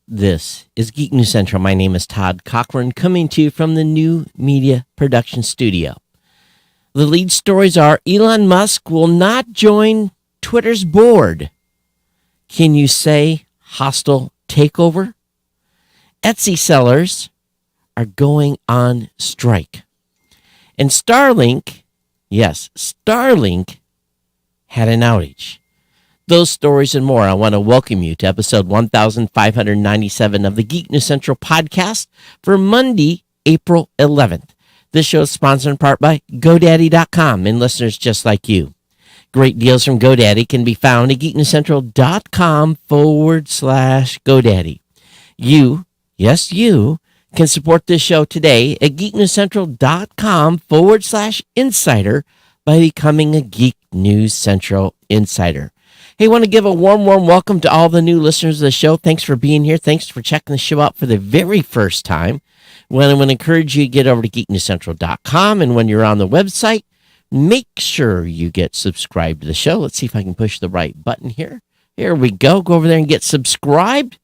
This is Geek News Central. My name is Todd Cochran, coming to you from the New Media Production Studio. The lead stories are Elon Musk will not join Twitter's board. Can you say hostile takeover? Etsy sellers are going on strike. And Starlink, yes, Starlink had an outage. Those stories and more. I want to welcome you to episode 1597 of the Geek News Central podcast for Monday, April 11th. This show is sponsored in part by GoDaddy.com and listeners just like you. Great deals from GoDaddy can be found at geeknewscentral.com/GoDaddy. You, yes, you, can support this show today at geeknewscentral.com/insider by becoming a Geek News Central Insider. Hey, want to give a warm welcome to all the new listeners of the show. Thanks for being here. Thanks for checking the show out for the very first time. Well, I want to encourage you to get over to geeknewscentral.com, and when you're on the website, make sure you get subscribed to the show. Let's see if I can push the right button here. Here we go. Go over there and get subscribed.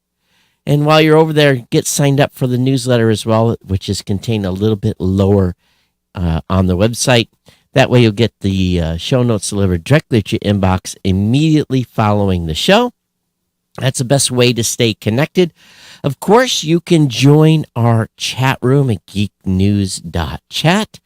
And while you're over there, get signed up for the newsletter as well, which is contained a little bit lower on the website. That way you'll get the show notes delivered directly to your inbox immediately following the show. That's the best way to stay connected. Of course, you can join our chat room at geeknews.chat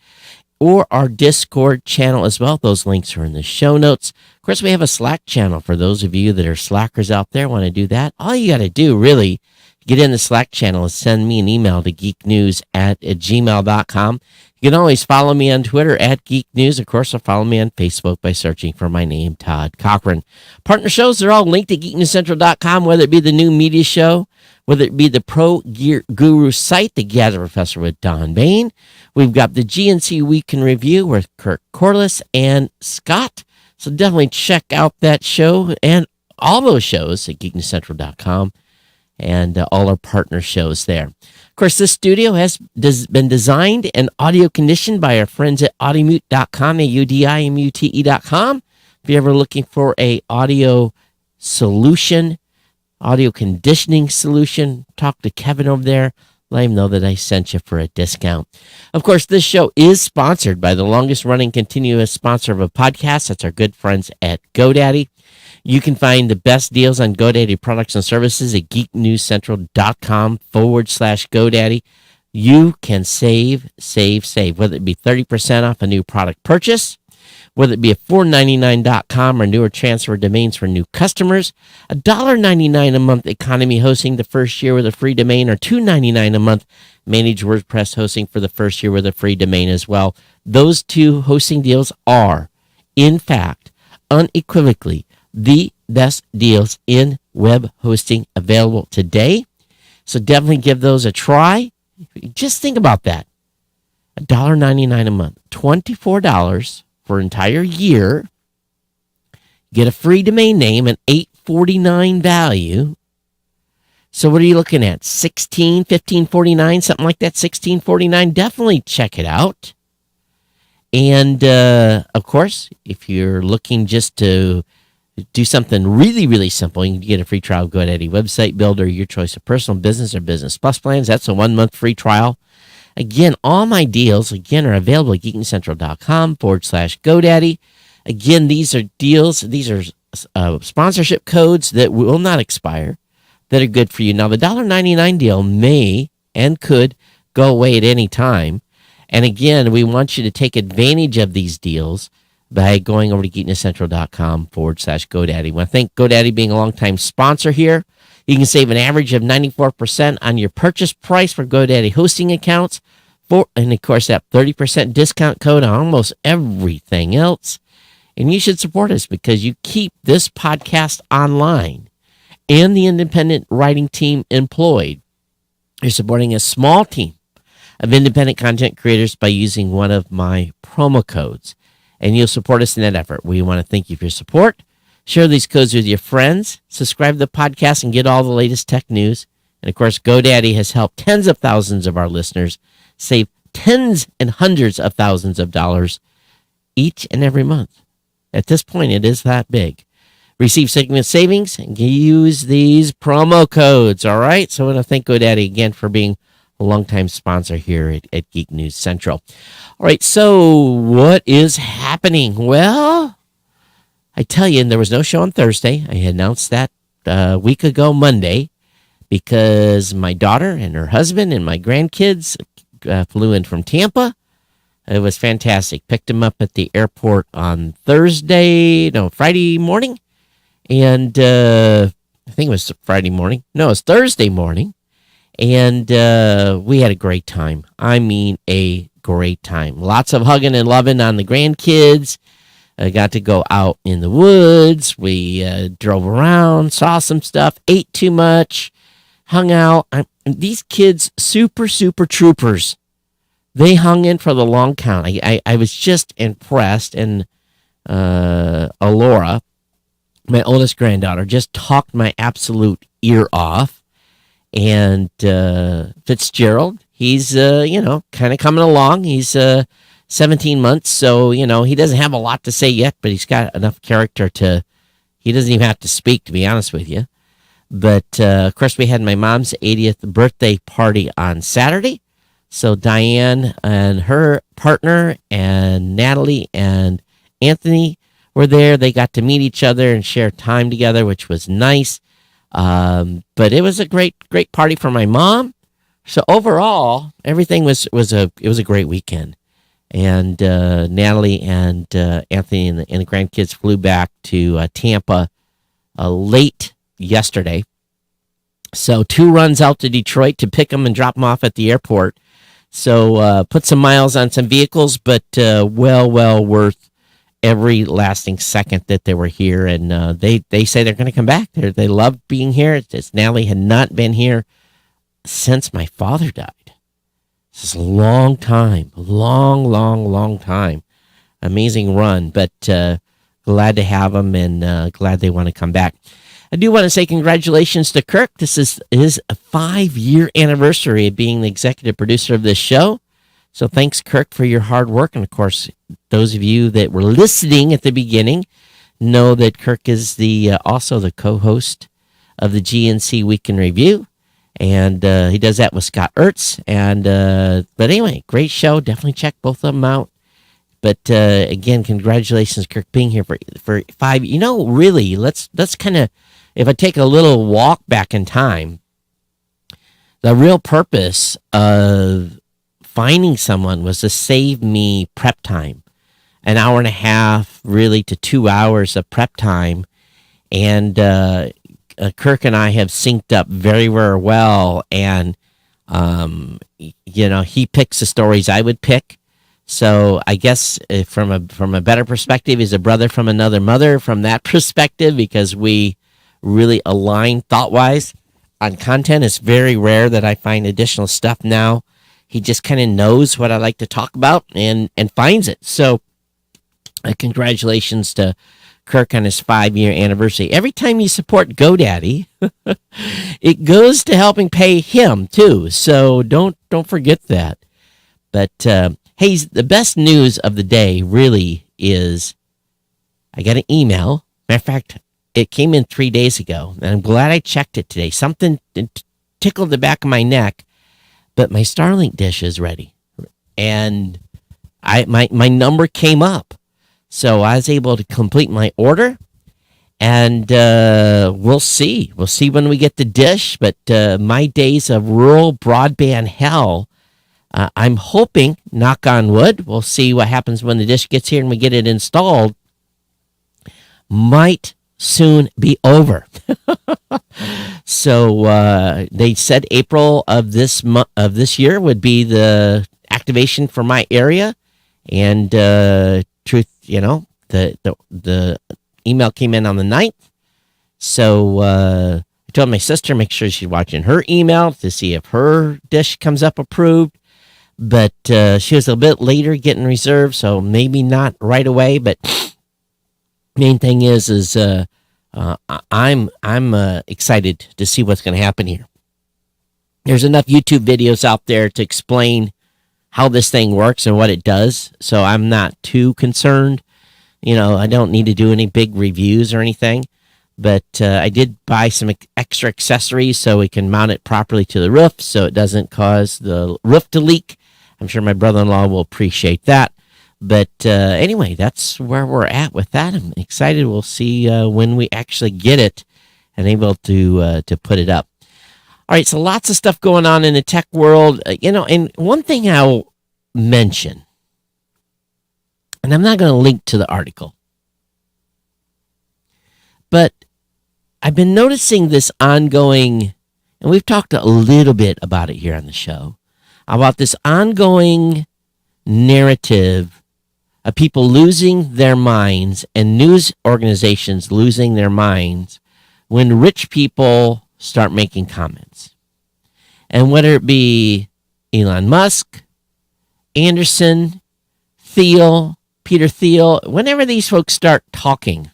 or our Discord channel as well. Those links are in the show notes. Of course, we have a Slack channel for those of you that are Slackers out there, want to do that. All you got to do, really, get in the Slack channel and send me an email to geeknews@gmail.com. You can always follow me on Twitter at Geek News. Of course, or follow me on Facebook by searching for my name, Todd Cochran. Partner shows are all linked at geeknewscentral.com, whether it be the new media show, whether it be the Pro Gear Guru site, the Gather Professor with Don Bain. We've got the GNC Week in Review with Kirk Corliss and Scott. So definitely check out that show and all those shows at geeknewscentral.com. And all our partner shows there. Of course, this studio has been designed and audio conditioned by our friends at audimute.com, AUDIMUTE.com. If you're ever looking for a audio solution, audio conditioning solution, talk to Kevin over there. Let him know that I sent you for a discount. Of course, this show is sponsored by the longest-running continuous sponsor of a podcast. That's our good friends at GoDaddy. You can find the best deals on GoDaddy products and services at geeknewscentral.com/GoDaddy. You can save, whether it be 30% off a new product purchase, whether it be a $4.99.com or newer transfer domains for new customers, $1.99 a month economy hosting the first year with a free domain, or $2.99 a month managed WordPress hosting for the first year with a free domain as well. Those two hosting deals are, in fact, unequivocally the best deals in web hosting available today. So definitely give those a try. Just think about that. $1.99 a month, $24 for an entire year. Get a free domain name, an $8.49 value. So what are you looking at? $15.49, something like that, $16.49. Definitely check it out. And of course, if you're looking just to do something really simple, you can get a free trial of GoDaddy Website Builder, your choice of personal, business, or business plus plans. That's a 1-month free trial. Again, all my deals, are available at geeknewscentral.com/GoDaddy. Again, these are deals. These are sponsorship codes that will not expire, that are good for you. Now, the $1.99 deal may and could go away at any time. And again, we want you to take advantage of these deals by going over to geeknewscentral.com/GoDaddy. I want to thank GoDaddy being a longtime sponsor here. You can save an average of 94% on your purchase price for GoDaddy hosting accounts, and of course that 30% discount code on almost everything else. And you should support us because you keep this podcast online and the independent writing team employed. You're supporting a small team of independent content creators by using one of my promo codes. And you'll support us in that effort. We want to thank you for your support. Share these codes with your friends. Subscribe to the podcast and get all the latest tech news. And, of course, GoDaddy has helped tens of thousands of our listeners save tens and hundreds of thousands of dollars each and every month. At this point, it is that big. receive significant savings and use these promo codes. All right. So I want to thank GoDaddy again for being a longtime sponsor here at Geek News Central. All right. So what is happening? Well, I tell you, there was no show on Thursday. I announced that a week ago Monday because my daughter and her husband and my grandkids flew in from Tampa. It was fantastic. Picked them up at the airport on Friday morning. And I think it was Friday morning. No, it was Thursday morning. And we had a great time. I mean, a great time. Lots of hugging and loving on the grandkids. I got to go out in the woods. We drove around, saw some stuff, ate too much, hung out. These kids, super troopers. They hung in for the long count. I was just impressed. And Alora, my oldest granddaughter, just talked my absolute ear off. And Fitzgerald, he's, kind of coming along. He's 17 months, so, he doesn't have a lot to say yet, but he's got enough character he doesn't even have to speak, to be honest with you. But, of course, we had my mom's 80th birthday party on Saturday. So Diane and her partner and Natalie and Anthony were there. They got to meet each other and share time together, which was nice. But it was a great party for my mom. So overall, everything was a great weekend. And Natalie and Anthony and the grandkids flew back to Tampa late yesterday. So 2 runs out to Detroit to pick them and drop them off at the airport. So put some miles on some vehicles, but well worth every lasting second that they were here. And they say they're going to come back. They love being here. Natalie had not been here since my father died. This is a long time, long time. Amazing run, but glad to have them and glad they want to come back. I do want to say congratulations to Kirk. This is his 5-year anniversary of being the executive producer of this show. So thanks, Kirk, for your hard work. And, of course, those of you that were listening at the beginning know that Kirk is also the co-host of the GNC Week in Review. And he does that with Scott Ertz. But anyway, great show. Definitely check both of them out. But again, congratulations, Kirk, being here for 5. Really, let's kind of, if I take a little walk back in time, the real purpose of finding someone was to save me prep time, an hour and a half, really to 2 hours of prep time. And Kirk and I have synced up very, very well. And, he picks the stories I would pick. So I guess from a better perspective, he's a brother from another mother from that perspective, because we really align thought-wise on content. It's very rare that I find additional stuff now. He just kind of knows what I like to talk about and finds it. So congratulations to Kirk on his 5-year anniversary. Every time you support GoDaddy, it goes to helping pay him too. So don't forget that. But hey, the best news of the day really is I got an email. Matter of fact, it came in 3 days ago, and I'm glad I checked it today. Something tickled the back of my neck, but my Starlink dish is ready, and my number came up, so I was able to complete my order, and we'll see. We'll see when we get the dish, but my days of rural broadband hell, I'm hoping, knock on wood, we'll see what happens when the dish gets here and we get it installed, might soon be over. So they said April of this year would be the activation for my area, and truth, the email came in on the 9th. So I told my sister make sure she's watching her email to see if her dish comes up approved. But she was a bit later getting reserved, so maybe not right away. But main thing is I'm excited to see what's going to happen here. There's enough YouTube videos out there to explain how this thing works and what it does, so I'm not too concerned. I don't need to do any big reviews or anything. But I did buy some extra accessories so we can mount it properly to the roof so it doesn't cause the roof to leak. I'm sure my brother-in-law will appreciate that. But anyway, that's where we're at with that. I'm excited. We'll see when we actually get it and able to put it up. All right, so lots of stuff going on in the tech world. And one thing I'll mention, and I'm not going to link to the article, but I've been noticing this ongoing, and we've talked a little bit about it here on the show, about this ongoing narrative of people losing their minds and news organizations losing their minds when rich people start making comments. And whether it be Elon Musk, Anderson, Peter Thiel, whenever these folks start talking,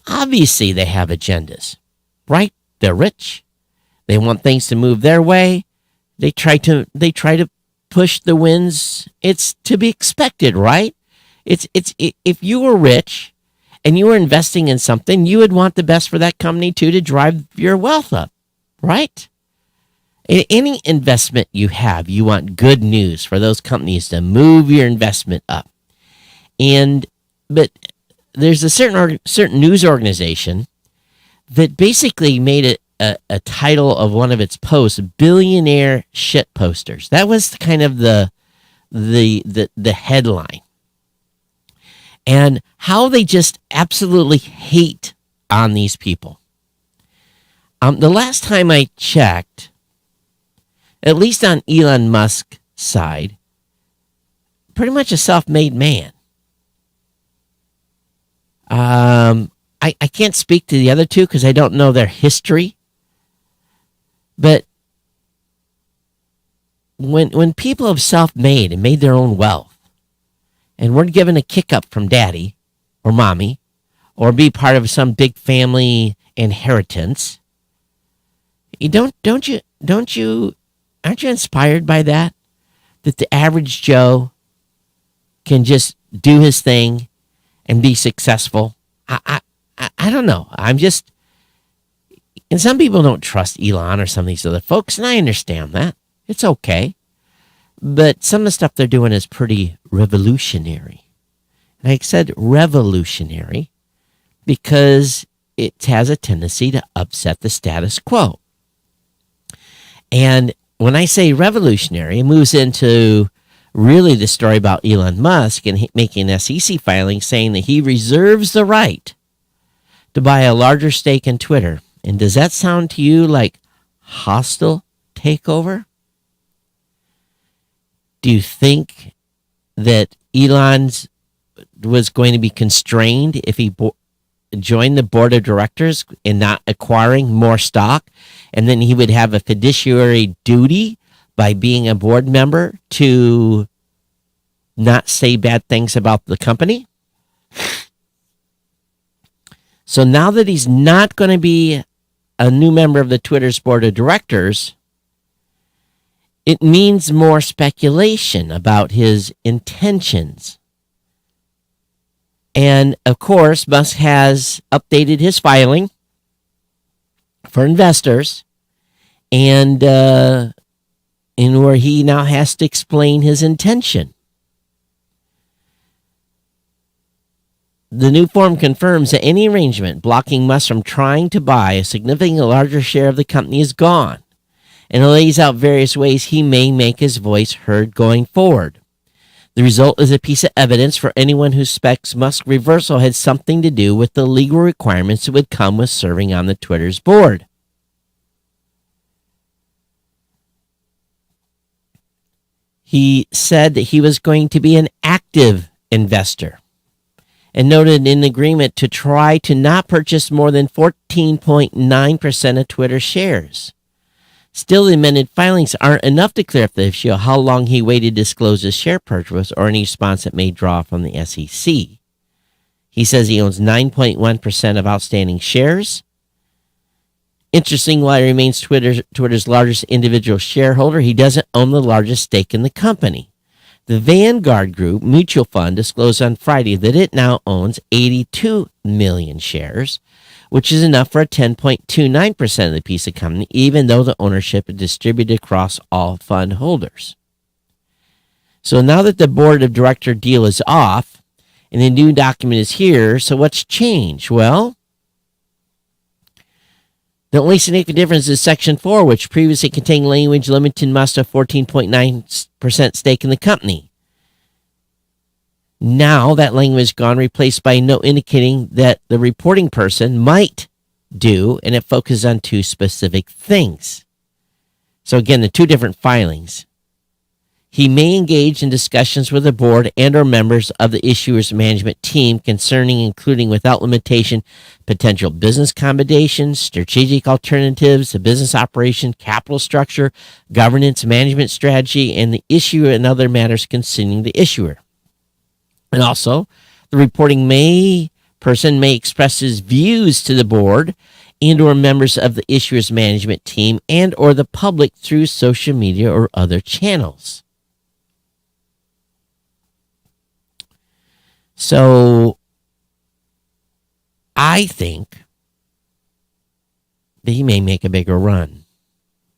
obviously they have agendas, right? They're rich. They want things to move their way. They try to push the winds. It's to be expected, right? It's if you were rich and you were investing in something, you would want the best for that company too, to drive your wealth up, right? In any investment you have, you want good news for those companies to move your investment up. But there's a certain news organization that basically made it a title of one of its posts, "Billionaire Shit Posters." That was kind of the headline. And how they just absolutely hate on these people. The last time I checked, at least on Elon Musk's side, pretty much a self-made man. I can't speak to the other two because I don't know their history. But when people have self-made and made their own wealth, and we're given a kick up from daddy or mommy, or be part of some big family inheritance, aren't you inspired by that? That the average Joe can just do his thing and be successful? I don't know. And some people don't trust Elon or some of these other folks, and I understand that. It's okay. But some of the stuff they're doing is pretty revolutionary. And I said revolutionary because it has a tendency to upset the status quo. And when I say revolutionary, it moves into really the story about Elon Musk and making an SEC filing saying that he reserves the right to buy a larger stake in Twitter. And does that sound to you like hostile takeover? Do you think that Elon's was going to be constrained if he joined the board of directors in not acquiring more stock, and then he would have a fiduciary duty by being a board member to not say bad things about the company? So now that he's not going to be a new member of the Twitter's board of directors, it means more speculation about his intentions. And of course, Musk has updated his filing for investors, and where he now has to explain his intention. The new form confirms that any arrangement blocking Musk from trying to buy a significantly larger share of the company is gone, and it lays out various ways he may make his voice heard going forward. The result is a piece of evidence for anyone who suspects Musk's reversal had something to do with the legal requirements that would come with serving on the Twitter's board. He said that he was going to be an active investor and noted an agreement to try to not purchase more than 14.9% of Twitter shares. Still, the amended filings aren't enough to clear up the issue of how long he waited to disclose his share purchase or any response it may draw from the SEC. He says he owns 9.1% of outstanding shares. Interesting, while he remains Twitter's largest individual shareholder, he doesn't own the largest stake in the company. The Vanguard Group mutual fund disclosed on Friday that it now owns 82 million shares, which is enough for a 10.29% of the piece of company, even though the ownership is distributed across all fund holders. So now that the board of director deal is off and the new document is here, so what's changed? Well, the only significant difference is Section 4, which previously contained language limiting must have 14.9% stake in the company. Now that language is gone, replaced by a note indicating that the reporting person might do, and it focuses on two specific things. So again, the two different filings. He may engage in discussions with the board and or members of the issuer's management team concerning, including without limitation, potential business combinations, strategic alternatives, the business operation, capital structure, governance, management strategy, and the issuer and other matters concerning the issuer. And also, the reporting person may express his views to the board and or members of the issuer's management team and or the public through social media or other channels. So I think that he may make a bigger run,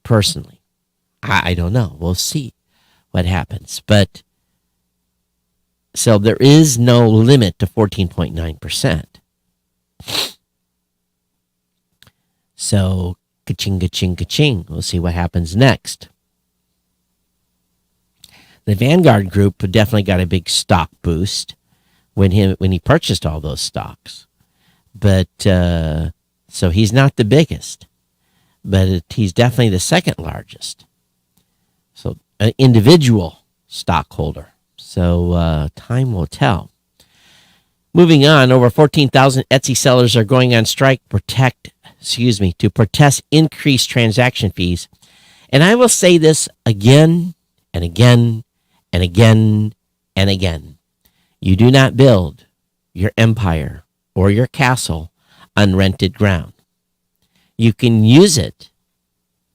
personally. I don't know. We'll see what happens. But so there is no limit to 14.9%. So ka-ching, ka-ching, ka-ching. We'll see what happens next. The Vanguard Group definitely got a big stock boost when he purchased all those stocks. But so he's not the biggest, but he's definitely the second largest. So an individual stockholder. So time will tell. Moving on, over 14,000 Etsy sellers are going on strike to protest increased transaction fees. And I will say this again and again and again and again. You do not build your empire or your castle on rented ground. You can use it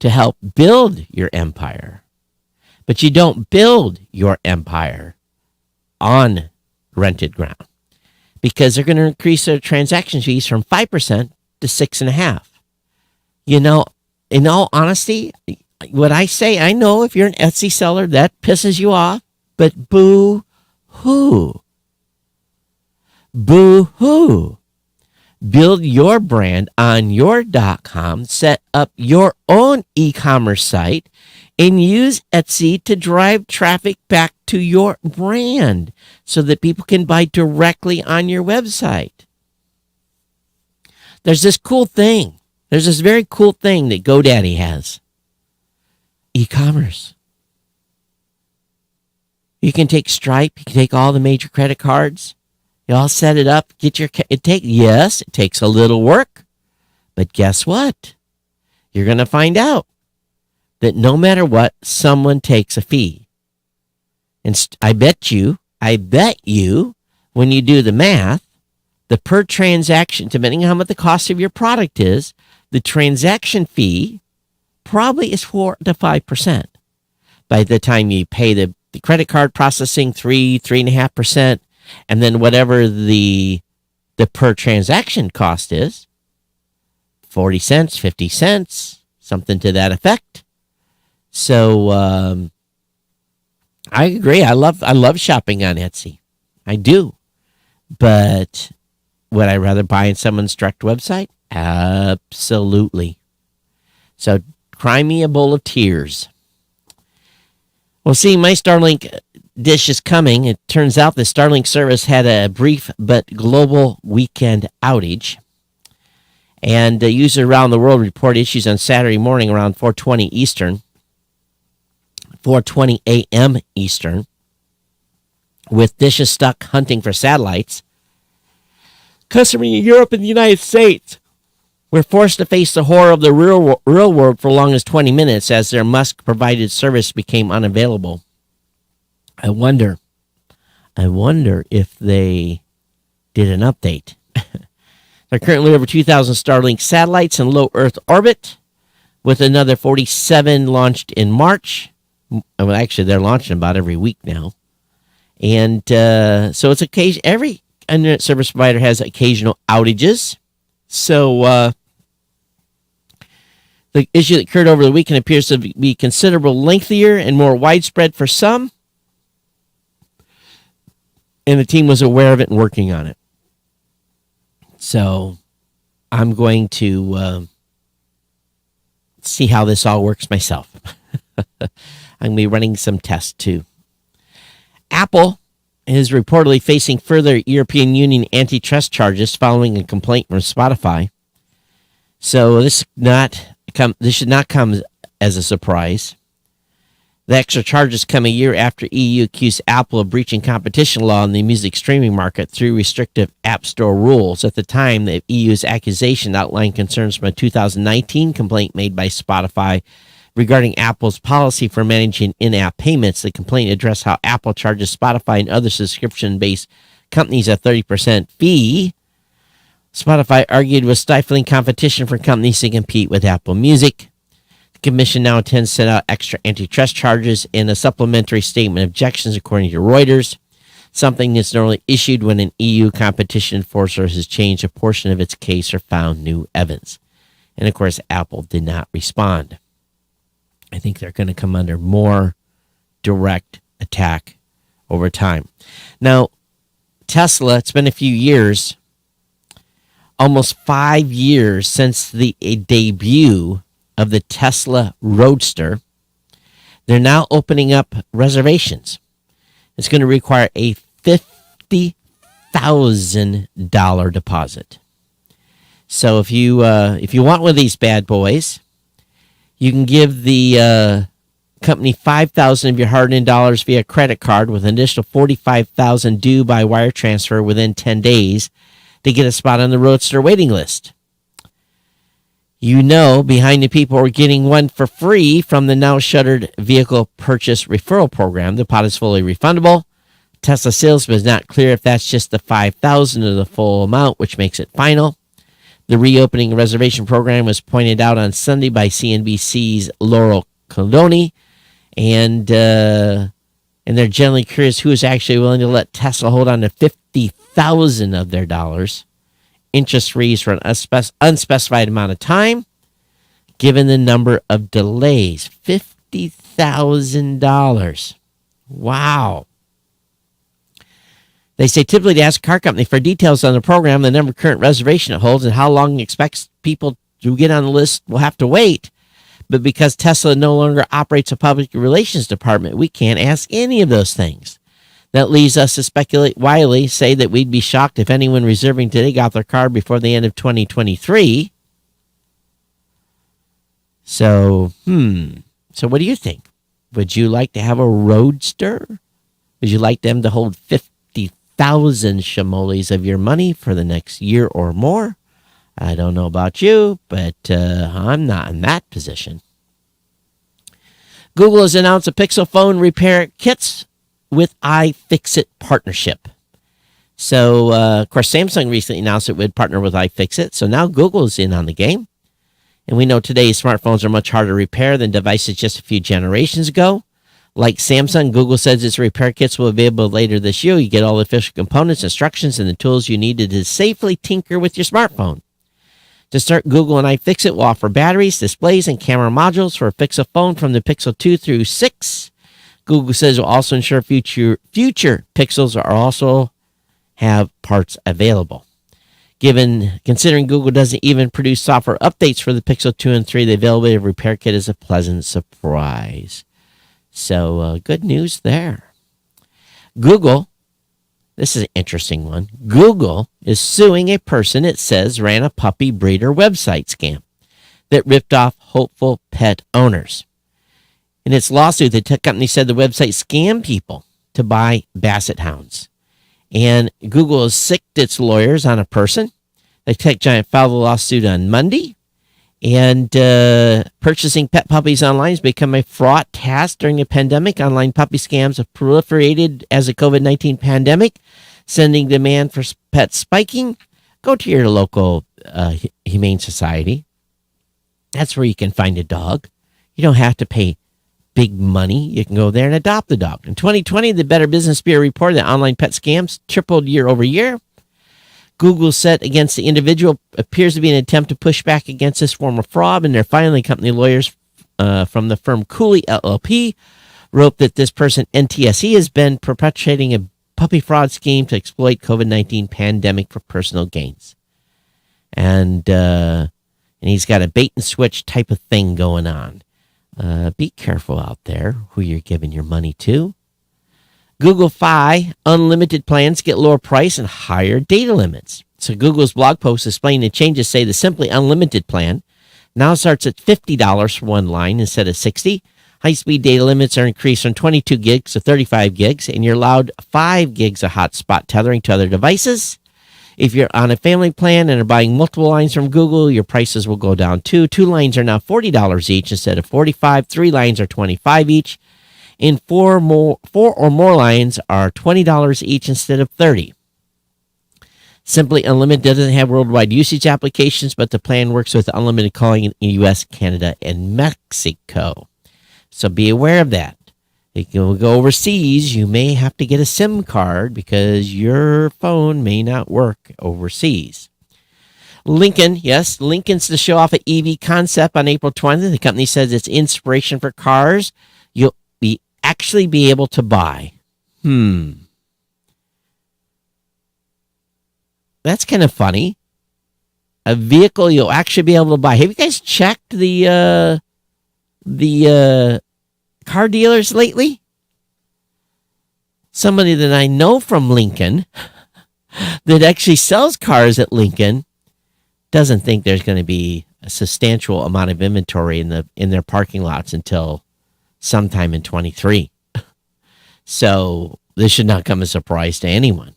to help build your empire, but you don't build your empire on rented ground, because they're going to increase their transaction fees from 5% to 6.5%. You know, in all honesty, what I say, I know if you're an Etsy seller, that pisses you off, but boo-hoo. Boo-hoo. Build your brand on your .com, set up your own e-commerce site, and use Etsy to drive traffic back to your brand so that people can buy directly on your website. There's this cool thing. There's this very cool thing that GoDaddy has. E-commerce. You can take Stripe. You can take all the major credit cards. You all set it up. It takes a little work. But guess what? You're going to find out that no matter what, someone takes a fee. And I bet you, when you do the math, the per transaction, depending on what the cost of your product is, the transaction fee probably is 4 to 5%. By the time you pay the credit card processing, 3.5%, and then whatever the per transaction cost is, 40 cents, 50 cents, something to that effect. So I agree. I love shopping on Etsy. I do. But would I rather buy in someone's direct website? Absolutely. So cry me a bowl of tears. Well, see, my Starlink dish is coming. It turns out the Starlink service had a brief but global weekend outage. And users around the world report issues on Saturday morning around 4:20 Eastern, 4:20 a.m. Eastern, with dishes stuck hunting for satellites. Customers in Europe and the United States were forced to face the horror of the real world for as long as 20 minutes as their Musk-provided service became unavailable. I wonder if they did an update. There are currently over 2,000 Starlink satellites in low Earth orbit, with another 47 launched in March. Well, actually, they're launching about every week now. And so it's every internet service provider has occasional outages. So the issue that occurred over the weekend appears to be considerably lengthier and more widespread for some, and the team was aware of it and working on it. So I'm going to see how this all works myself. I'm going to be running some tests too. Apple is reportedly facing further European Union antitrust charges following a complaint from Spotify. So this should not come as a surprise. The extra charges come a year after EU accused Apple of breaching competition law in the music streaming market through restrictive App Store rules. At the time, the EU's accusation outlined concerns from a 2019 complaint made by Spotify regarding Apple's policy for managing in-app payments. The complaint addressed how Apple charges Spotify and other subscription-based companies a 30% fee. Spotify argued was stifling competition for companies to compete with Apple Music. The commission now intends to set out extra antitrust charges in a supplementary statement of objections, according to Reuters, something that's normally issued when an EU competition enforcer has changed a portion of its case or found new evidence. And, of course, Apple did not respond. I think they're going to come under more direct attack over time. Now, Tesla, it's been a few years, almost 5 years since the debut of the Tesla Roadster. They're now opening up reservations. It's going to require a $50,000 deposit. So if you want one of these bad boys, you can give the company $5,000 of your hard-earned dollars via credit card with an additional $45,000 due by wire transfer within 10 days to get a spot on the Roadster waiting list. You know, behind the people are getting one for free from the now shuttered vehicle purchase referral program. The pot is fully refundable. Tesla salesman is not clear if that's just the $5,000 or the full amount, which makes it final. The reopening reservation program was pointed out on Sunday by CNBC's Laurel Condoni, and they're generally curious who is actually willing to let Tesla hold on to $50,000 of their dollars, interest-free for an unspecified amount of time, given the number of delays. $50,000. Wow. They say typically to ask a car company for details on the program, the number of current reservation it holds, and how long it expects people to get on the list will have to wait. But because Tesla no longer operates a public relations department, we can't ask any of those things. That leaves us to speculate wildly, say that we'd be shocked if anyone reserving today got their car before the end of 2023. So what do you think? Would you like to have a Roadster? Would you like them to hold 50,000 shamolis of your money for the next year or more? I don't know about you, but I'm not in that position. Google has announced a Pixel phone repair kits with iFixit partnership. So, of course, Samsung recently announced it would partner with iFixit. So now Google is in on the game. And we know today's smartphones are much harder to repair than devices just a few generations ago. Like Samsung, Google says its repair kits will be available later this year. You get all the official components, instructions, and the tools you need to safely tinker with your smartphone. To start, Google and iFixit will offer batteries, displays, and camera modules for a Pixel phone from the Pixel 2 through 6. Google says it will also ensure future Pixels are also have parts available. Considering Google doesn't even produce software updates for the Pixel 2 and 3, the availability of repair kit is a pleasant surprise. So good news there. Google, this is an interesting one. Google is suing a person it says ran a puppy breeder website scam that ripped off hopeful pet owners. In its lawsuit, the tech company said the website scammed people to buy basset hounds. And Google has sicked its lawyers on a person. The tech giant filed a lawsuit on Monday. And purchasing pet puppies online has become a fraught task during the pandemic. Online puppy scams have proliferated as the COVID-19 pandemic, sending demand for pets spiking. Go to your local humane society. That's where you can find a dog. You don't have to pay big money. You can go there and adopt the dog. In 2020, the Better Business Bureau reported that online pet scams tripled year over year. Google set against the individual appears to be an attempt to push back against this form of fraud, and their filing company lawyers from the firm Cooley LLP wrote that this person, NTSE, has been perpetrating a puppy fraud scheme to exploit COVID-19 pandemic for personal gains. And he's got a bait and switch type of thing going on. Be careful out there who you're giving your money to. Google Fi unlimited plans get lower price and higher data limits. So Google's blog post explaining the changes say the Simply Unlimited plan now starts at $50 for one line instead of $60. High-speed data limits are increased from 22 gigs to 35 gigs, and you're allowed 5 gigs of hotspot tethering to other devices. If you're on a family plan and are buying multiple lines from Google, your prices will go down too. 2 lines are now $40 each instead of $45. 3 lines are $25 each. And 4 or more lines are $20 each instead of $30. Simply Unlimited doesn't have worldwide usage applications, but the plan works with unlimited calling in the U.S., Canada, and Mexico. So be aware of that. If you go overseas, you may have to get a SIM card because your phone may not work overseas. Lincoln, yes, Lincoln's to show off an EV concept on April 20th. The company says it's inspiration for cars you'll actually be able to buy. That's kind of funny. A vehicle you'll actually be able to buy. Have you guys checked the car dealers lately? Somebody that I know from Lincoln that actually sells cars at Lincoln doesn't think there's going to be a substantial amount of inventory in their parking lots until sometime in 23. So this should not come as a surprise to anyone.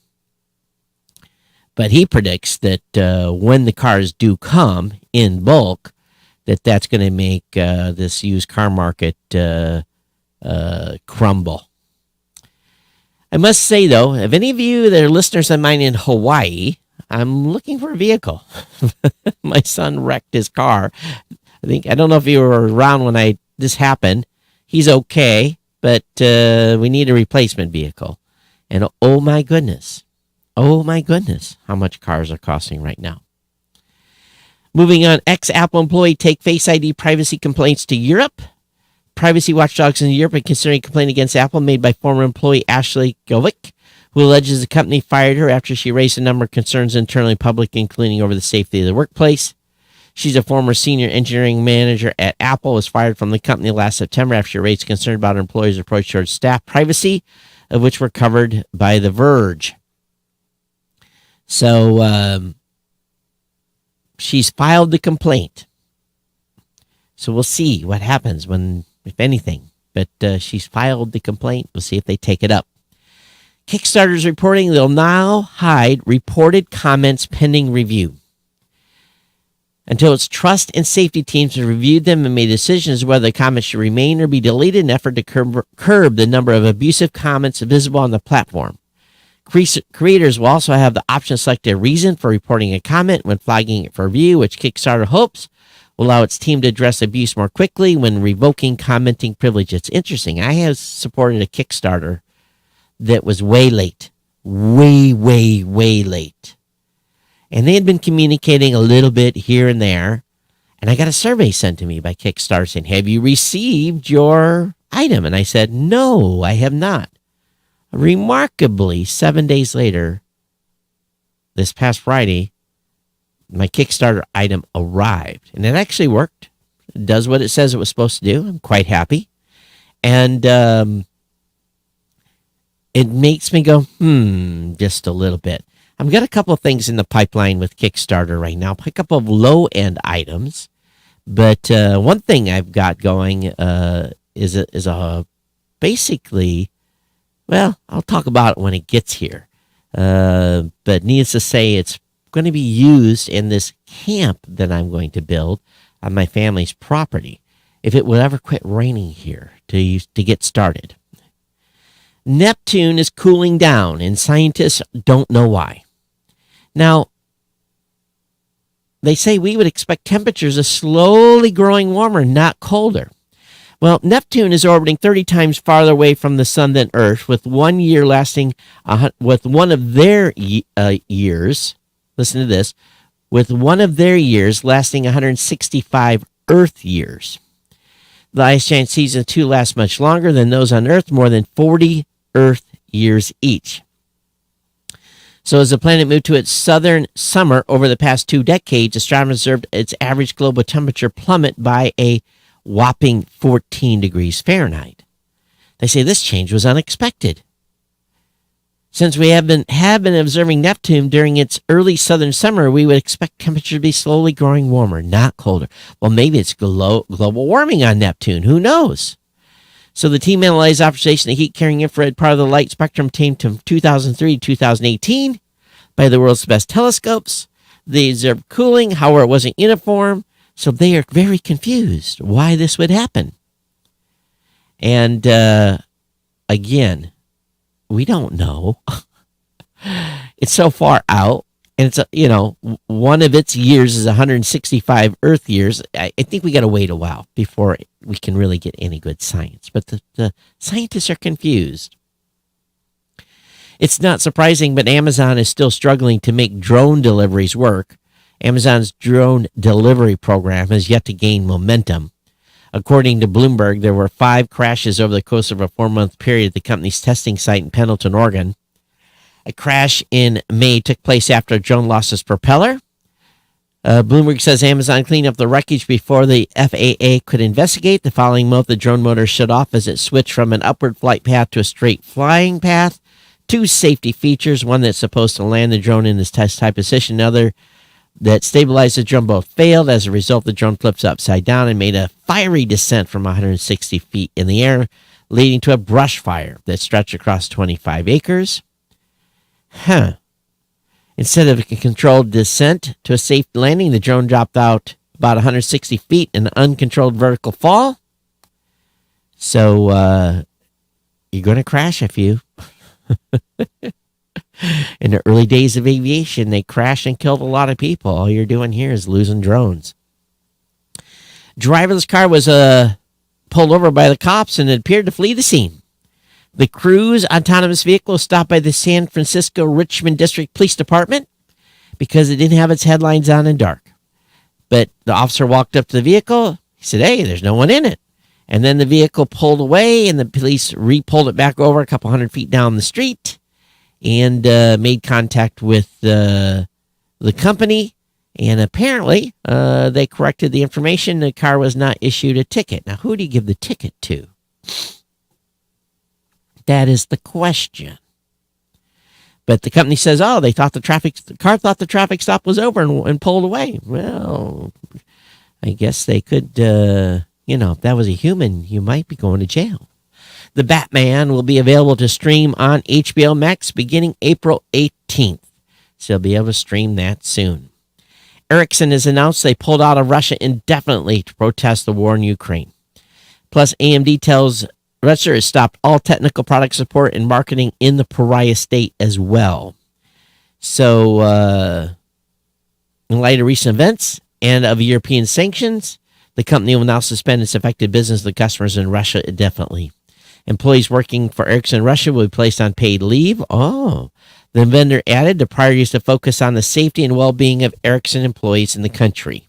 But he predicts that when the cars do come in bulk, that's going to make this used car market crumble. I must say, though, if any of you that are listeners of mine in Hawaii, I'm looking for a vehicle. My son wrecked his car. I don't know if you were around when this happened. He's okay, but we need a replacement vehicle. And oh my goodness, how much cars are costing right now. Moving on, ex-Apple employee take Face ID privacy complaints to Europe. Privacy watchdogs in Europe are considering a complaint against Apple made by former employee Ashley Govic, who alleges the company fired her after she raised a number of concerns internally and publicly, including over the safety of the workplace. She's a former senior engineering manager at Apple, was fired from the company last September after she raised concern about her employees' approach towards staff privacy, of which were covered by The Verge. So she's filed the complaint. So we'll see what happens if anything. But she's filed the complaint. We'll see if they take it up. Kickstarter's reporting they'll now hide reported comments pending review until its trust and safety teams have reviewed them and made decisions whether the comments should remain or be deleted in an effort to curb the number of abusive comments visible on the platform. Creators will also have the option to select a reason for reporting a comment when flagging it for review, which Kickstarter hopes will allow its team to address abuse more quickly when revoking commenting privilege. It's interesting. I have supported a Kickstarter that was way late. Way late. And they had been communicating a little bit here and there. And I got a survey sent to me by Kickstarter saying, have you received your item? And I said, no, I have not. Remarkably, 7 days later, this past Friday, my Kickstarter item arrived. And it actually worked. It does what it says it was supposed to do. I'm quite happy. And it makes me go, just a little bit. I've got a couple of things in the pipeline with Kickstarter right now. A couple of low-end items. But one thing I've got going is a basically... Well, I'll talk about it when it gets here. But needless to say, it's going to be used in this camp that I'm going to build on my family's property if it will ever quit raining here to get started. Neptune is cooling down, and scientists don't know why. Now, they say we would expect temperatures of slowly growing warmer, not colder. Well, Neptune is orbiting 30 times farther away from the sun than Earth, with 1 year lasting with one of their years. listen to this, with one of their years lasting 165 Earth years. The ice giant season 2 lasts much longer than those on Earth, more than 40 Earth years each. So as the planet moved to its southern summer over the past 2 decades, astronomers observed its average global temperature plummet by a whopping 14 degrees Fahrenheit. They say this change was unexpected. Since we have been observing Neptune during its early southern summer, we would expect temperature to be slowly growing warmer, not colder. Well, maybe it's global warming on Neptune. Who knows? So the team analyzed observation of the heat-carrying infrared part of the light spectrum obtained from 2003 to 2018 by the world's best telescopes. They observed cooling, however, it wasn't uniform. So they are very confused why this would happen. And again, we don't know. It's so far out, and it's one of its years is 165 Earth years. I think we got to wait a while before we can really get any good science. But the scientists are confused. It's not surprising, but Amazon is still struggling to make drone deliveries work. Amazon's drone delivery program has yet to gain momentum. According to Bloomberg, there were 5 crashes over the course of a 4-month period at the company's testing site in Pendleton, Oregon. A crash in May took place after a drone lost its propeller. Bloomberg says Amazon cleaned up the wreckage before the FAA could investigate. The following month, the drone motor shut off as it switched from an upward flight path to a straight flying path. 2 safety features, one that's supposed to land the drone in this test type position, another that stabilized the drone, both failed. As a result, the drone flips upside down and made a fiery descent from 160 feet in the air, leading to a brush fire that stretched across 25 acres. Instead of a controlled descent to a safe landing, the drone dropped out about 160 feet in an uncontrolled vertical fall. So you're going to crash a few. In the early days of aviation, they crashed and killed a lot of people. All you're doing here is losing drones. Driverless car was pulled over by the cops and it appeared to flee the scene. The Cruise autonomous vehicle was stopped by the San Francisco Richmond District Police Department because it didn't have its headlights on in dark. But the officer walked up to the vehicle. He said, "Hey, there's no one in it." And then the vehicle pulled away and the police re-pulled it back over a couple hundred feet down the street and made contact with the company. And apparently, they corrected the information. The car was not issued a ticket. Now, who do you give the ticket to? That is the question. But the company says, the car thought the traffic stop was over and pulled away. Well, I guess they could, if that was a human, you might be going to jail. The Batman will be available to stream on HBO Max beginning April 18th. So you'll be able to stream that soon. Ericsson has announced they pulled out of Russia indefinitely to protest the war in Ukraine. Plus, AMD tells Russia has stopped all technical product support and marketing in the pariah state as well. So, in light of recent events and of European sanctions, the company will now suspend its affected business to customers in Russia indefinitely. Employees working for Ericsson Russia will be placed on paid leave. The vendor added the priority is to focus on the safety and well-being of Ericsson employees in the country.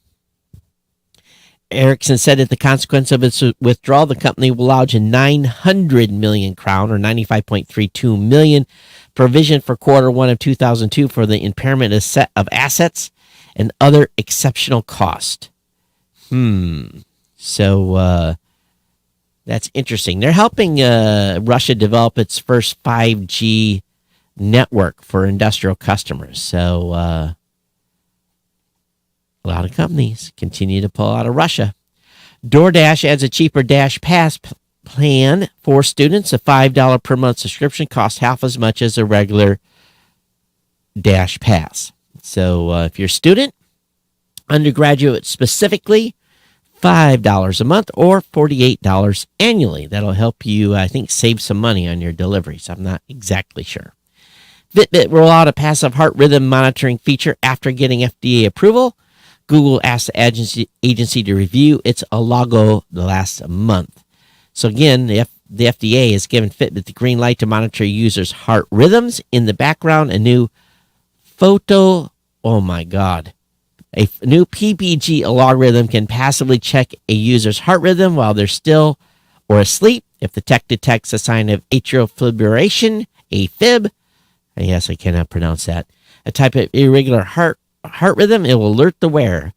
Ericsson said that the consequence of its withdrawal, the company will lodge a 900 million crown or 95.32 million provision for Q1 of 2002 for the impairment of assets and other exceptional cost. So that's interesting. They're helping Russia develop its first 5G network for industrial customers. So a lot of companies continue to pull out of Russia. DoorDash adds a cheaper Dash Pass plan for students. A $5 per month subscription costs half as much as a regular Dash Pass. So if you're a student, undergraduate specifically, $5 a month or $48 annually. That'll help you, I think, save some money on your deliveries. I'm not exactly sure. Fitbit roll out a passive heart rhythm monitoring feature after getting FDA approval. Google asked the agency to review its logo last month. So again, the FDA has given Fitbit the green light to monitor users' heart rhythms. In the background, a new photo Oh my God. A new PPG algorithm can passively check a user's heart rhythm while they're still or asleep. If the tech detects a sign of atrial fibrillation, AFib, yes, I cannot pronounce that, a type of irregular heart rhythm, it will alert the wearer.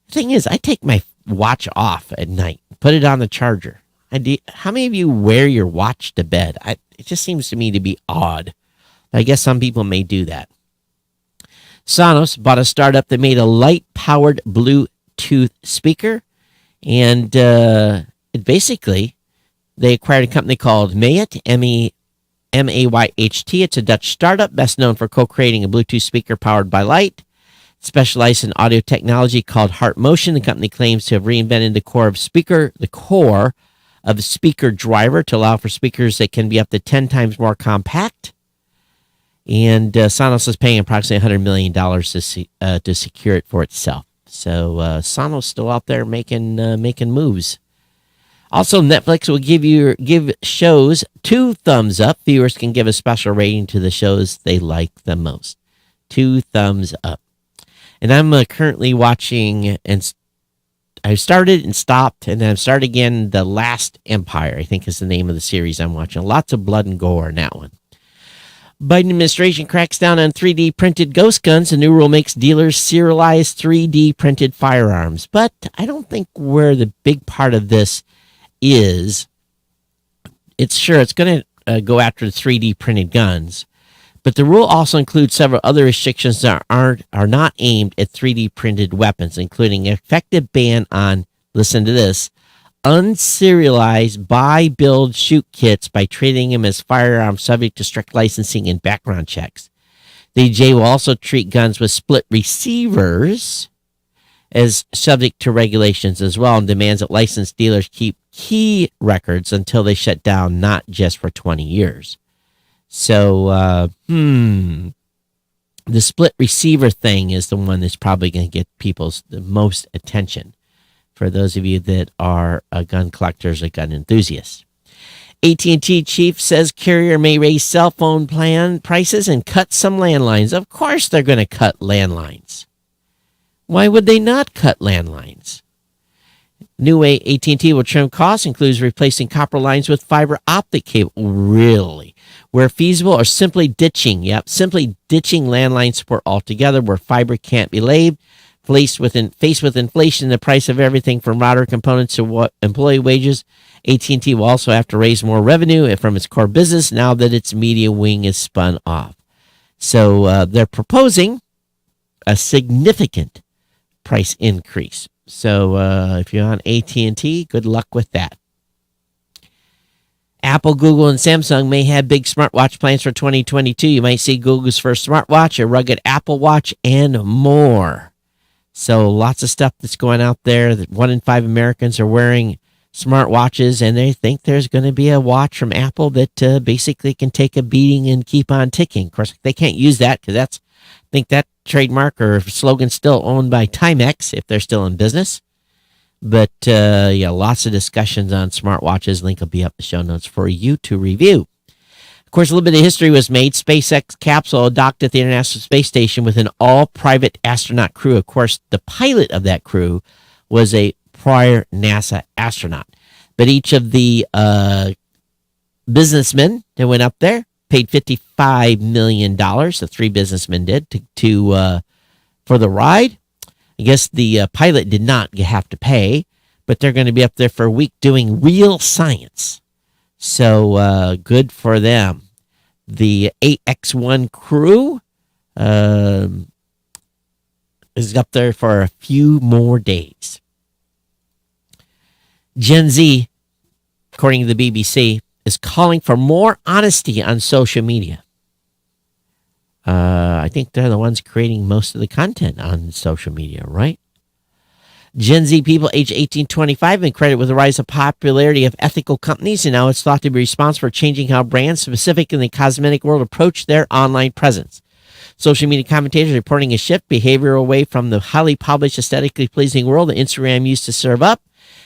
The thing is, I take my watch off at night, put it on the charger. How many of you wear your watch to bed? It just seems to me to be odd. I guess some people may do that. Sonos bought a startup that made a light-powered Bluetooth speaker, and basically, they acquired a company called Mayht, Mayht. It's a Dutch startup best known for co-creating a Bluetooth speaker powered by light. Specialized in audio technology called Heart Motion, the company claims to have reinvented the core of speaker driver to allow for speakers that can be up to 10 times more compact. And Sonos is paying approximately $100 million to secure it for itself. So Sonos still out there making moves. Also, Netflix will give shows 2 thumbs up. Viewers can give a special rating to the shows they like the most. 2 thumbs up. And I'm currently watching, and I started and stopped, and then I've started again. The Last Empire, I think, is the name of the series I'm watching. Lots of blood and gore in that one. Biden administration cracks down on 3D printed ghost guns. A new rule makes dealers serialize 3D printed firearms. But I don't think where the big part of this is. It's going to go after the 3D printed guns. But the rule also includes several other restrictions that are not aimed at 3D printed weapons, including an effective ban on, listen to this, unserialized buy, build, shoot kits by treating them as firearms subject to strict licensing and background checks. The EJ will also treat guns with split receivers as subject to regulations as well, and demands that licensed dealers keep key records until they shut down, not just for 20 years. So, the split receiver thing is the one that's probably going to get the most attention for those of you that are gun collectors or gun enthusiasts. AT&T chief says carrier may raise cell phone plan prices and cut some landlines. Of course they're going to cut landlines. Why would they not cut landlines? New way AT&T will trim costs includes replacing copper lines with fiber optic cable. Really? Where feasible, or simply ditching landline support altogether where fiber can't be laid. Faced with inflation, the price of everything from router components to employee wages, AT&T will also have to raise more revenue from its core business now that its media wing is spun off. So they're proposing a significant price increase. So if you're on AT&T, good luck with that. Apple, Google, and Samsung may have big smartwatch plans for 2022. You might see Google's first smartwatch, a rugged Apple Watch, and more. So lots of stuff that's going out there. That 1 in 5 Americans are wearing smartwatches, and they think there's going to be a watch from Apple that basically can take a beating and keep on ticking. Of course, they can't use that because I think that trademark or slogan still owned by Timex if they're still in business. But lots of discussions on smartwatches. Link will be up in the show notes for you to review. Of course, a little bit of history was made. SpaceX capsule docked at the International Space Station with an all-private astronaut crew. Of course, the pilot of that crew was a prior NASA astronaut. But each of the businessmen that went up there paid $55 million. The 3 businessmen did for the ride. I guess the pilot did not have to pay, but they're going to be up there for a week doing real science. So good for them. The AX-1 crew is up there for a few more days. Gen Z, according to the BBC, is calling for more honesty on social media. I think they're the ones creating most of the content on social media, right? Gen Z people aged 18 to 25 have been credited with the rise of popularity of ethical companies, and now it's thought to be responsible for changing how brands, specifically in the cosmetic world, approach their online presence. Social media commentators are reporting a shift behavior away from the highly polished, aesthetically pleasing world that Instagram used to serve up,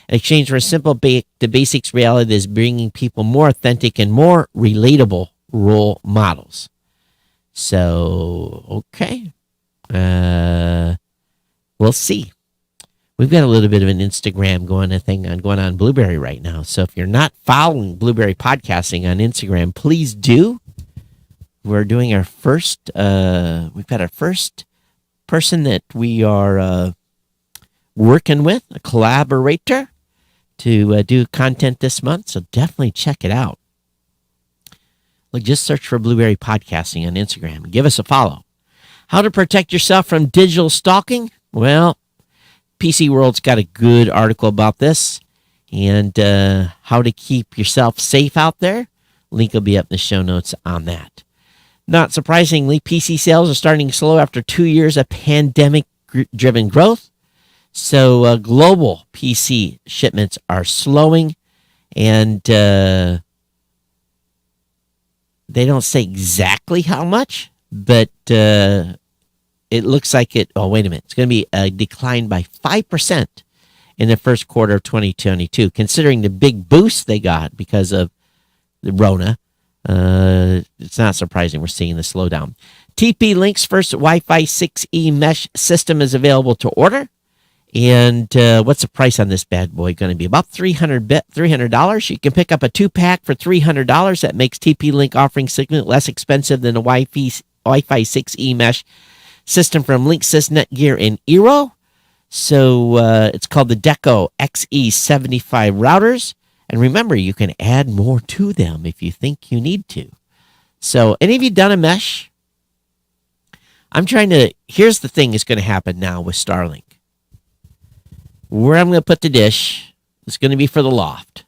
in exchange for a simple basics reality that is bringing people more authentic and more relatable role models. So, okay. We'll see. We've got a little bit of an Instagram going on Blueberry right now. So if you're not following Blueberry Podcasting on Instagram, please do. We're doing our first. We've got our first person that we are working with, a collaborator, to do content this month. So definitely check it out. Look, just search for Blueberry Podcasting on Instagram and give us a follow. How to protect yourself from digital stalking? Well, PC World's got a good article about this, and how to keep yourself safe out there. Link will be up in the show notes on that. Not surprisingly, PC sales are starting slow after 2 years of pandemic-driven growth. So global PC shipments are slowing, and they don't say exactly how much, but it looks like it. Oh, wait a minute. It's going to be a decline by 5% in the first quarter of 2022, considering the big boost they got because of the Rona. It's not surprising we're seeing the slowdown. TP-Link's first Wi-Fi 6E mesh system is available to order. And what's the price on this bad boy going to be? About $300. You can pick up a 2-pack for $300. That makes TP-Link offering significantly less expensive than a Wi-Fi 6E mesh system from Linksys, Netgear, and Eero. So it's called the Deco XE75 routers. And remember, you can add more to them if you think you need to. So any of you done a mesh? Here's the thing that's going to happen now with Starlink. Where I'm going to put the dish is going to be for the loft.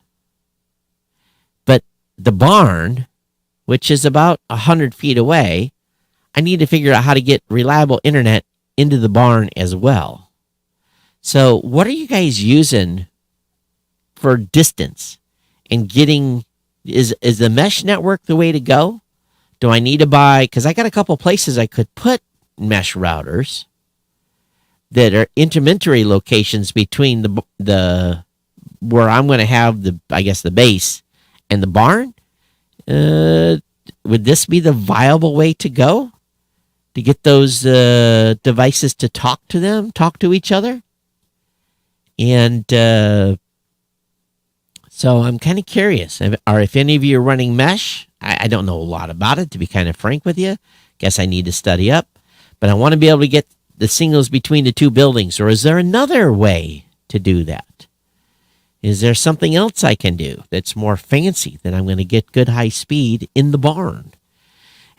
But the barn, which is about 100 feet away, I need to figure out how to get reliable internet into the barn as well. So what are you guys using for distance and getting, is the mesh network the way to go? Do I need to buy, because I got a couple places I could put mesh routers that are intermediary locations between the where I'm going to have the base and the barn. Would this be the viable way to go to get those devices to talk to each other? And so I'm kind of curious. If any of you are running mesh, I don't know a lot about it, to be kind of frank with you. Guess I need to study up. But I want to be able to get the signals between the two buildings. Or is there another way to do that? Is there something else I can do that's more fancy that I'm going to get good high speed in the barn?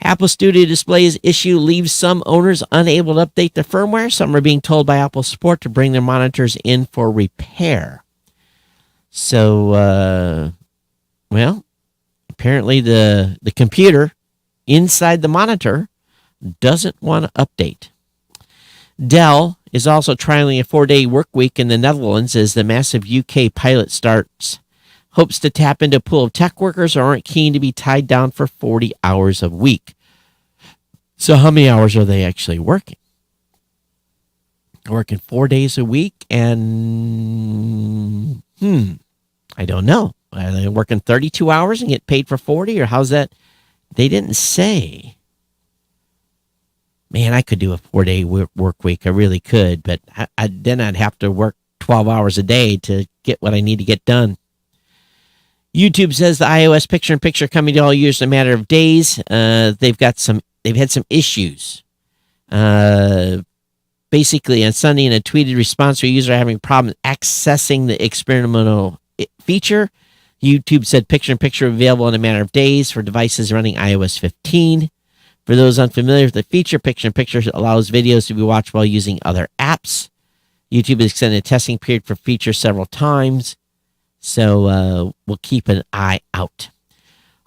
Apple Studio Display's issue leaves some owners unable to update their firmware. Some are being told by Apple Support to bring their monitors in for repair. So, apparently the computer inside the monitor doesn't want to update. Dell is also trialing a 4-day work week in the Netherlands as the massive UK pilot starts. Hopes to tap into a pool of tech workers who aren't keen to be tied down for 40 hours a week. So how many hours are they actually working? Working 4 days a week, and I don't know. Are they working 32 hours and get paid for 40, or how's that? They didn't say. Man, I could do a 4-day work week. I really could, but then I'd have to work 12 hours a day to get what I need to get done. YouTube says the iOS picture-in-picture coming to all users in a matter of days. They've had some issues. Basically, on Sunday, in a tweeted response to a user having problems accessing the experimental feature, YouTube said picture-in-picture available in a matter of days for devices running iOS 15. For those unfamiliar with the feature, picture-in-picture allows videos to be watched while using other apps. YouTube has extended a testing period for features several times, so we'll keep an eye out.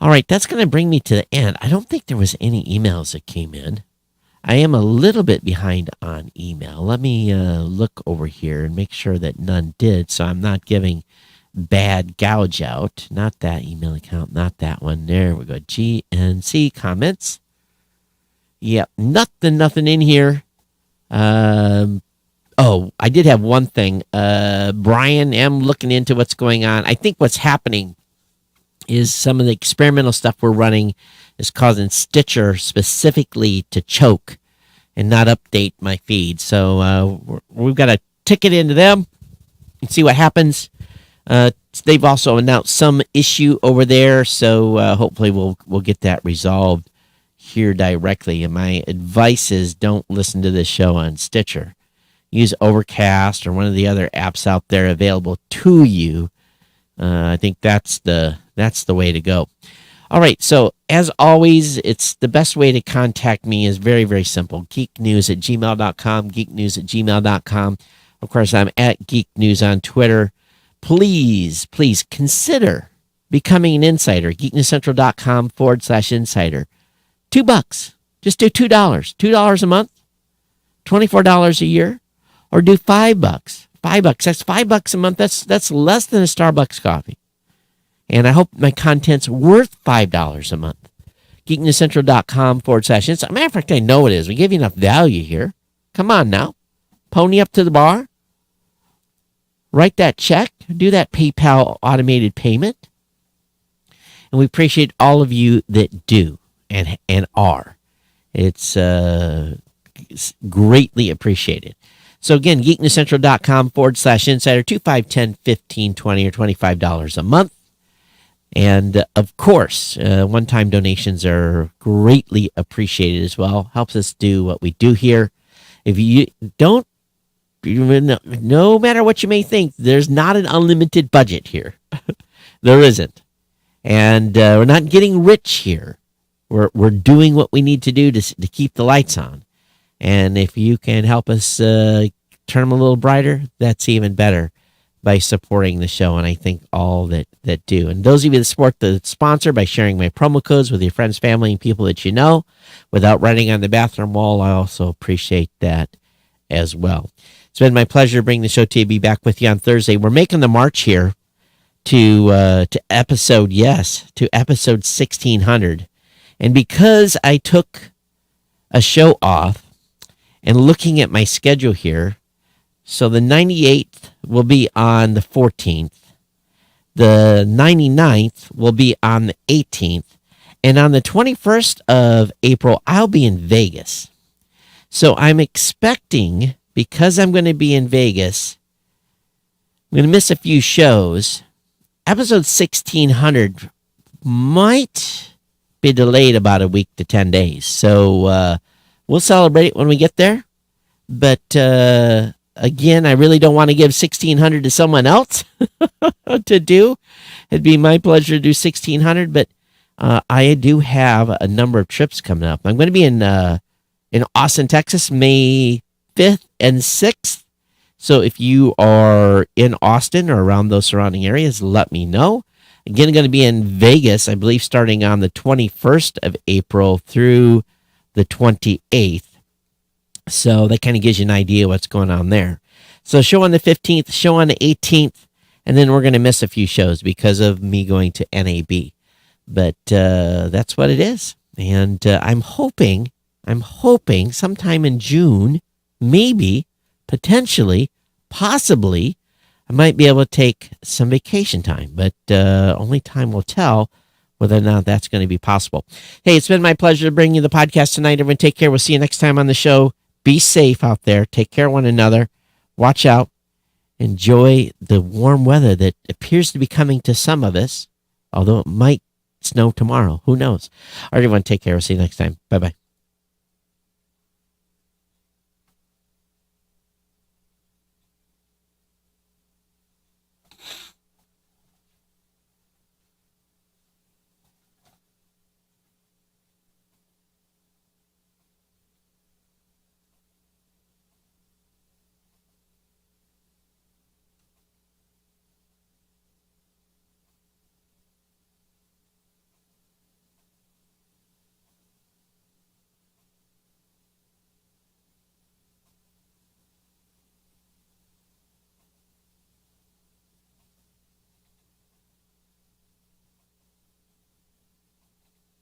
All right, that's going to bring me to the end. I don't think there was any emails that came in. I am a little bit behind on email. Let me look over here and make sure that none did, so I'm not giving bad gouge out. Not that email account, not that one. There we go. GNC comments. Yep, nothing in here. I did have one thing. Brian, am looking into what's going on. I think what's happening is some of the experimental stuff we're running is causing Stitcher specifically to choke. and not update my feed. So we've got to ticket into them and see what happens. They've also announced some issue over there, so hopefully we'll get that resolved here directly. And my advice is don't listen to this show on Stitcher. Use Overcast or one of the other apps out there available to you. I think that's the way to go. All right, so as always, it's the best way to contact me is very, very simple. geeknews@gmail.com, geeknews@gmail.com. Of course, I'm at Geek News on Twitter. Please consider becoming an insider. geeknewscentral.com/insider. $2. Just do $2. $2 a month, $24 a year, or do $5. $5. That's $5 a month. That's less than a Starbucks coffee. And I hope my content's worth $5 a month. geeknewscentral.com/insider. Matter of fact, I know it is. We give you enough value here. Come on now. Pony up to the bar. Write that check. Do that PayPal automated payment. And we appreciate all of you that do and are. It's greatly appreciated. So again, geeknewscentral.com/insider, 2, 5, 10, 15, 20, or $25 a month. And of course, one-time donations are greatly appreciated as well. Helps us do what we do here. If you don't, no matter what you may think, there's not an unlimited budget here. There isn't. And we're not getting rich here. We're doing what we need to do to keep the lights on. And if you can help us turn them a little brighter, that's even better by supporting the show. And I think all that do. And those of you that support the sponsor by sharing my promo codes with your friends, family, and people that you know without writing on the bathroom wall, I also appreciate that as well. It's been my pleasure to bring the show to you. Be back with you on Thursday. We're making the march here to episode 1600. And because I took a show off and looking at my schedule here, so the 98th will be on the 14th. The 99th will be on the 18th. And on the 21st of April, I'll be in Vegas. So I'm expecting, because I'm going to be in Vegas, I'm going to miss a few shows. Episode 1600 might be delayed about a week to 10 days. So we'll celebrate it when we get there. But again, I really don't want to give 1600 to someone else to do. It'd be my pleasure to do 1600, but I do have a number of trips coming up. I'm going to be in Austin, Texas, May 5th and 6th. So if you are in Austin or around those surrounding areas, let me know. Again, I'm going to be in Vegas, I believe, starting on the 21st of April through the 28th. So that kind of gives you an idea what's going on there. So show on the 15th, show on the 18th, and then we're going to miss a few shows because of me going to NAB. But that's what it is. And I'm hoping sometime in June, maybe, potentially, possibly, I might be able to take some vacation time. But only time will tell whether or not that's going to be possible. Hey, it's been my pleasure to bring you the podcast tonight. Everyone take care. We'll see you next time on the show. Be safe out there. Take care of one another. Watch out. Enjoy the warm weather that appears to be coming to some of us, although it might snow tomorrow. Who knows? All right, everyone, take care. We'll see you next time. Bye-bye.